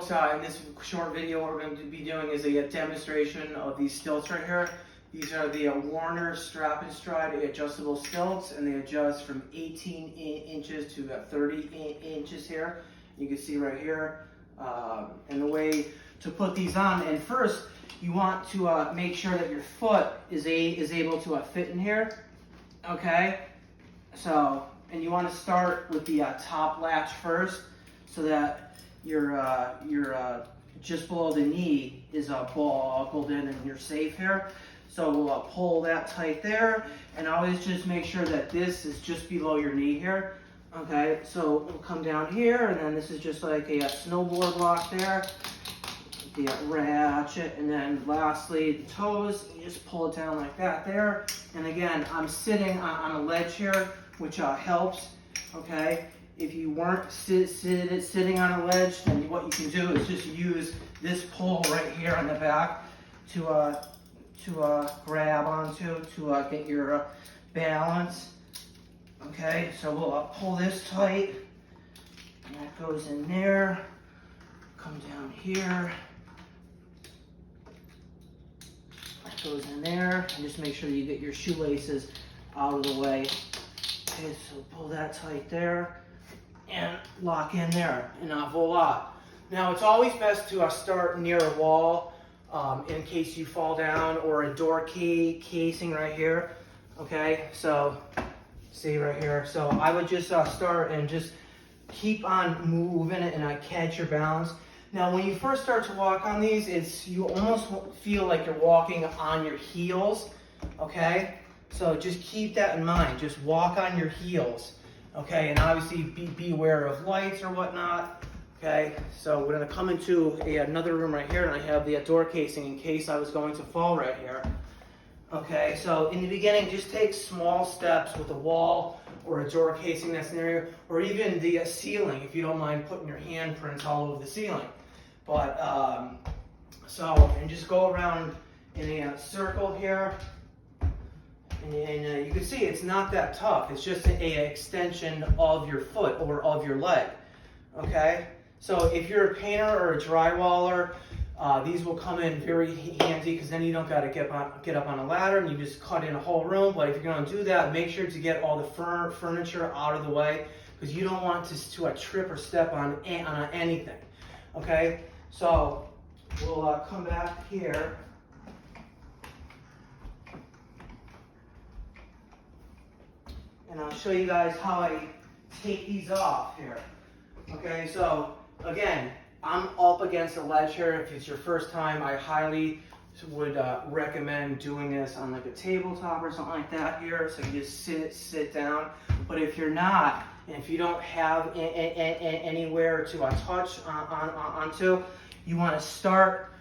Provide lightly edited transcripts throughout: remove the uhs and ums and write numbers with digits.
folks, in this short video what we're going to be doing is a demonstration of these stilts right here. These are the Warner Strap and Stride adjustable stilts, and they adjust from 18 inches to 30 inches here. You can see right here. And the way to put these on, and first you want to make sure that your foot is able to fit in here. Okay, so, and you want to start with the top latch first, so that your just below the knee is buckled in and you're safe here. So we'll pull that tight there, and always just make sure that this is just below your knee here. Okay, so we'll come down here, and then this is just like a snowboard block there. The ratchet, and then lastly the toes. You just pull it down like that there. And again, I'm sitting on a ledge here, which helps. Okay, if you weren't sitting on a ledge, then what you can do is just use this pole right here on the back to grab onto to get your balance. Okay, so we'll pull this tight, and that goes in there. Come down here. That goes in there, and just make sure you get your shoelaces out of the way. Okay, so pull that tight there, and lock in there, and voila. Now it's always best to start near a wall in case you fall down, or a door casing right here. Okay, so see right here. So I would just start and just keep on moving it, and catch your balance. Now when you first start to walk on these, you almost feel like you're walking on your heels. Okay, so just keep that in mind. Just walk on your heels. Okay, and obviously be aware of lights or whatnot. Okay, so we're gonna come into another room right here, and I have the door casing in case I was going to fall right here. Okay, so in the beginning, just take small steps with a wall or a door casing that's near you, or even the ceiling, if you don't mind putting your handprints all over the ceiling. But, and just go around in a circle here, and you can see it's not that tough. It's just an extension of your foot or of your leg. Okay, so if you're a painter or a drywaller, these will come in very handy, because then you don't got to get up on a ladder and you just cut in a whole room. But if you're going to do that, make sure to get all the furniture out of the way, because you don't want to trip or step on anything. Okay, so we'll come back here. And I'll show you guys how I take these off here. Okay, so again, I'm up against a ledge here. If it's your first time, I highly would recommend doing this on like a tabletop or something like that here. So you just sit down. But if you're not, and if you don't have anywhere to touch onto, you want to start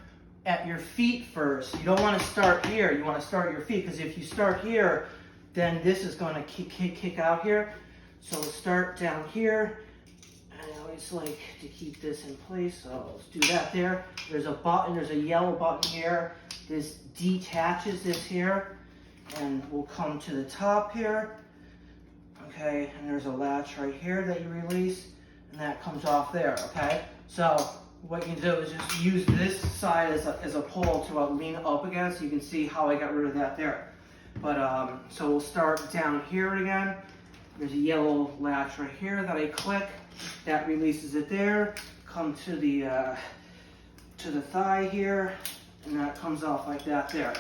at your feet first. You don't want to start here. You want to start at your feet, because if you start here, then this is going to kick out here. So we'll start down here. I always like to keep this in place, so let's do that there. There's a button, there's a yellow button here. This detaches this here, and we'll come to the top here. Okay, and there's a latch right here that you release, and that comes off there. Okay, so what you can do is just use this side as a pole to lean up against. You can see how I got rid of that there. But so we'll start down here again. There's a yellow latch right here that I click. That releases it there. Come to the thigh here, and that comes off like that there.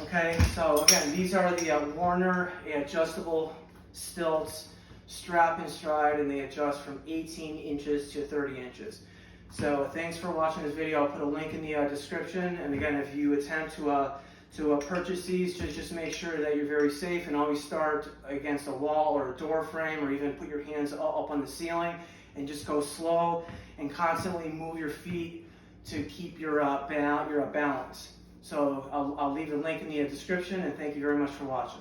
Okay, so again, these are the Warner adjustable stilts, strap and stride, and they adjust from 18 inches to 30 inches. So thanks for watching this video. I'll put a link in the description. And again, if you attempt to purchase these, just make sure that you're very safe, and always start against a wall or a door frame, or even put your hands up on the ceiling, and just go slow and constantly move your feet to keep your balance. So I'll leave the link in the description, and thank you very much for watching.